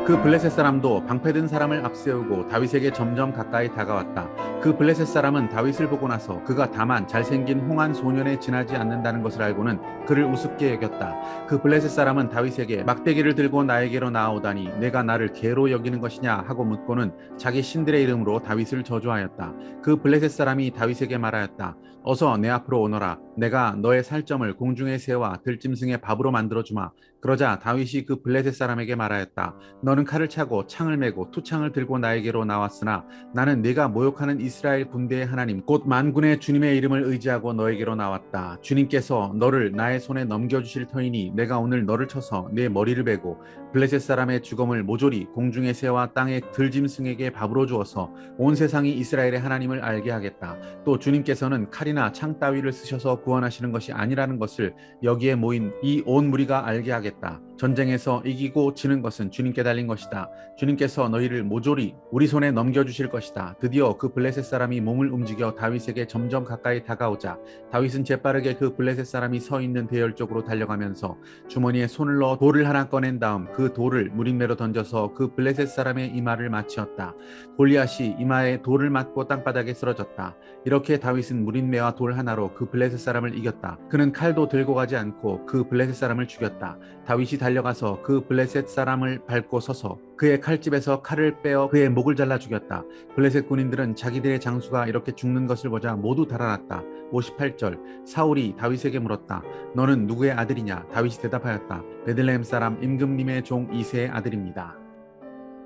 그 블레셋 사람도 방패든 사람을 앞세우고 다윗에게 점점 가까이 다가왔다. 그 블레셋 사람은 다윗을 보고 나서 그가 다만 잘생긴 홍한 소년에 지나지 않는다는 것을 알고는 그를 우습게 여겼다. 그 블레셋 사람은 다윗에게 막대기를 들고 나에게로 나아오다니 내가 나를 개로 여기는 것이냐 하고 묻고는 자기 신들의 이름으로 다윗을 저주하였다. 그 블레셋 사람이 다윗에게 말하였다. 어서 내 앞으로 오너라. 내가 너의 살점을 공중의 새와 들짐승의 밥으로 만들어주마. 그러자 다윗이 그 블레셋 사람에게 말하였다. 너는 칼을 차고 창을 메고 투창을 들고 나에게로 나왔으나 나는 네가 모욕하는 이스라엘 군대의 하나님 곧 만군의 주님의 이름을 의지하고 너에게로 나왔다. 주님께서 너를 나의 손에 넘겨주실 터이니 내가 오늘 너를 쳐서 네 머리를 베고 블레셋 사람의 죽음을 모조리 공중의 새와 땅의 들짐승에게 밥으로 주어서 온 세상이 이스라엘의 하나님을 알게 하겠다. 또 주님께서는 칼이나 창 따위를 쓰셔서 구원하시는 것이 아니라는 것을 여기에 모인 이 온 무리가 알게 하겠다. 전쟁에서 이기고 지는 것은 주님께 달린 것이다. 주님께서 너희를 모조리 우리 손에 넘겨주실 것이다. 드디어 그 블레셋 사람이 몸을 움직여 다윗에게 점점 가까이 다가오자 다윗은 재빠르게 그 블레셋 사람이 서 있는 대열 쪽으로 달려가면서 주머니에 손을 넣어 돌을 하나 꺼낸 다음 그 돌을 무림매로 던져서 그 블레셋 사람의 이마를 맞추었다. 골리앗이 이마에 돌을 맞고 땅바닥에 쓰러졌다. 이렇게 다윗은 무림매와 돌 하나로 그 블레셋 사람을 이겼다. 그는 칼도 들고 가지 않고 그 블레셋 사람을 죽였다. 다윗이 달려가서 그 블레셋 사람을 밟고 서서 그의 칼집에서 칼을 빼어 그의 목을 잘라 죽였다. 블레셋 군인들은 자기들의 장수가 이렇게 죽는 것을 보자 모두 달아났다. 58절 사울이 다윗에게 물었다. 너는 누구의 아들이냐? 다윗이 대답하였다. 베들레헴 사람 임금님의 종 이새의 아들입니다.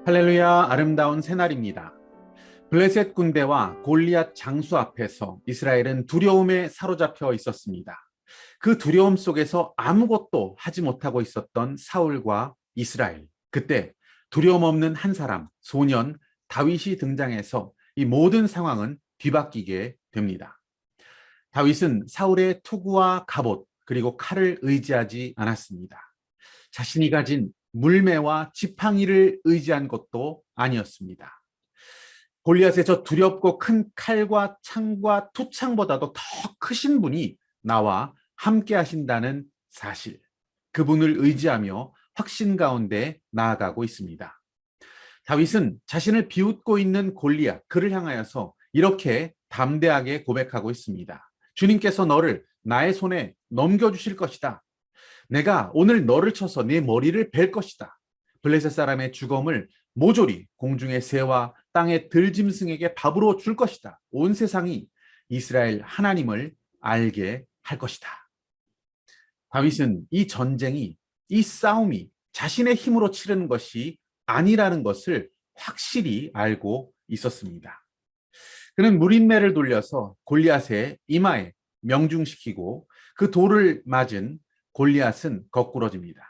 할렐루야, 아름다운 새날입니다. 블레셋 군대와 골리앗 장수 앞에서 이스라엘은 두려움에 사로잡혀 있었습니다. 그 두려움 속에서 아무것도 하지 못하고 있었던 사울과 이스라엘. 그때 두려움 없는 한 사람, 소년 다윗이 등장해서 이 모든 상황은 뒤바뀌게 됩니다. 다윗은 사울의 투구와 갑옷 그리고 칼을 의지하지 않았습니다. 자신이 가진 물매와 지팡이를 의지한 것도 아니었습니다. 골리앗의 저 두렵고 큰 칼과 창과 투창보다도 더 크신 분이 나와 함께 하신다는 사실, 그분을 의지하며 확신 가운데 나아가고 있습니다. 다윗은 자신을 비웃고 있는 골리앗, 그를 향하여서 이렇게 담대하게 고백하고 있습니다. 주님께서 너를 나의 손에 넘겨주실 것이다. 내가 오늘 너를 쳐서 네 머리를 벨 것이다. 블레셋 사람의 죽음을 모조리 공중의 새와 땅의 들짐승에게 밥으로 줄 것이다. 온 세상이 이스라엘 하나님을 알게 할 것이다. 다윗은 이 전쟁이, 이 싸움이 자신의 힘으로 치르는 것이 아니라는 것을 확실히 알고 있었습니다. 그는 무린매를 돌려서 골리앗의 이마에 명중시키고 그 돌을 맞은 골리앗은 거꾸러집니다.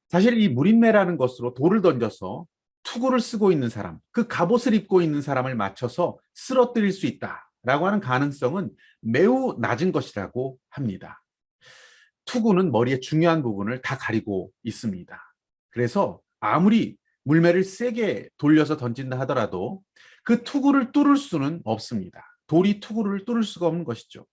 사실 이 무린매라는 것으로 돌을 던져서 투구를 쓰고 있는 사람, 그 갑옷을 입고 있는 사람을 맞춰서 쓰러뜨릴 수 있다라고 하는 가능성은 매우 낮은 것이라고 합니다. 투구는 머리의 중요한 부분을 다 가리고 있습니다. 그래서 아무리 물매를 세게 돌려서 던진다 하더라도 그 투구를 뚫을 수는 없습니다. 돌이 투구를 뚫을 수가 없는 것이죠.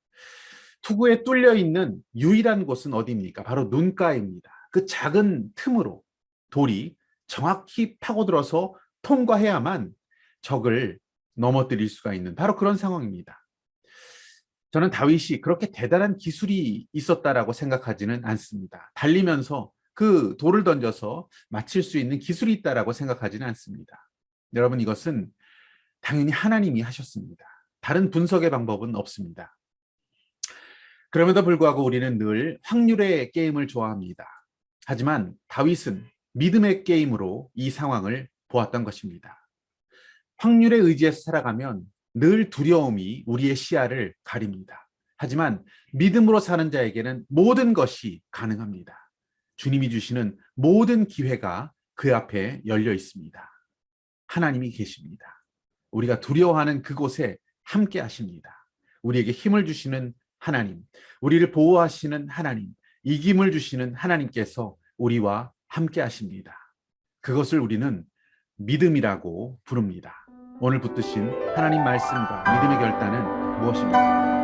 투구에 뚫려 있는 유일한 곳은 어디입니까? 바로 눈가입니다. 그 작은 틈으로 돌이 정확히 파고들어서 통과해야만 적을 넘어뜨릴 수가 있는 바로 그런 상황입니다. 저는 다윗이 그렇게 대단한 기술이 있었다라고 생각하지는 않습니다. 달리면서 그 돌을 던져서 맞힐 수 있는 기술이 있다라고 생각하지는 않습니다. 여러분, 이것은 당연히 하나님이 하셨습니다. 다른 분석의 방법은 없습니다. 그럼에도 불구하고 우리는 늘 확률의 게임을 좋아합니다. 하지만 다윗은 믿음의 게임으로 이 상황을 보았던 것입니다. 확률에 의지해서 살아가면 늘 두려움이 우리의 시야를 가립니다. 하지만 믿음으로 사는 자에게는 모든 것이 가능합니다. 주님이 주시는 모든 기회가 그 앞에 열려 있습니다. 하나님이 계십니다. 우리가 두려워하는 그곳에 함께 하십니다. 우리에게 힘을 주시는 하나님, 우리를 보호하시는 하나님, 이김을 주시는 하나님께서 우리와 함께 하십니다. 그것을 우리는 믿음이라고 부릅니다. 오늘 붙드신 하나님 말씀과 믿음의 결단은 무엇입니까?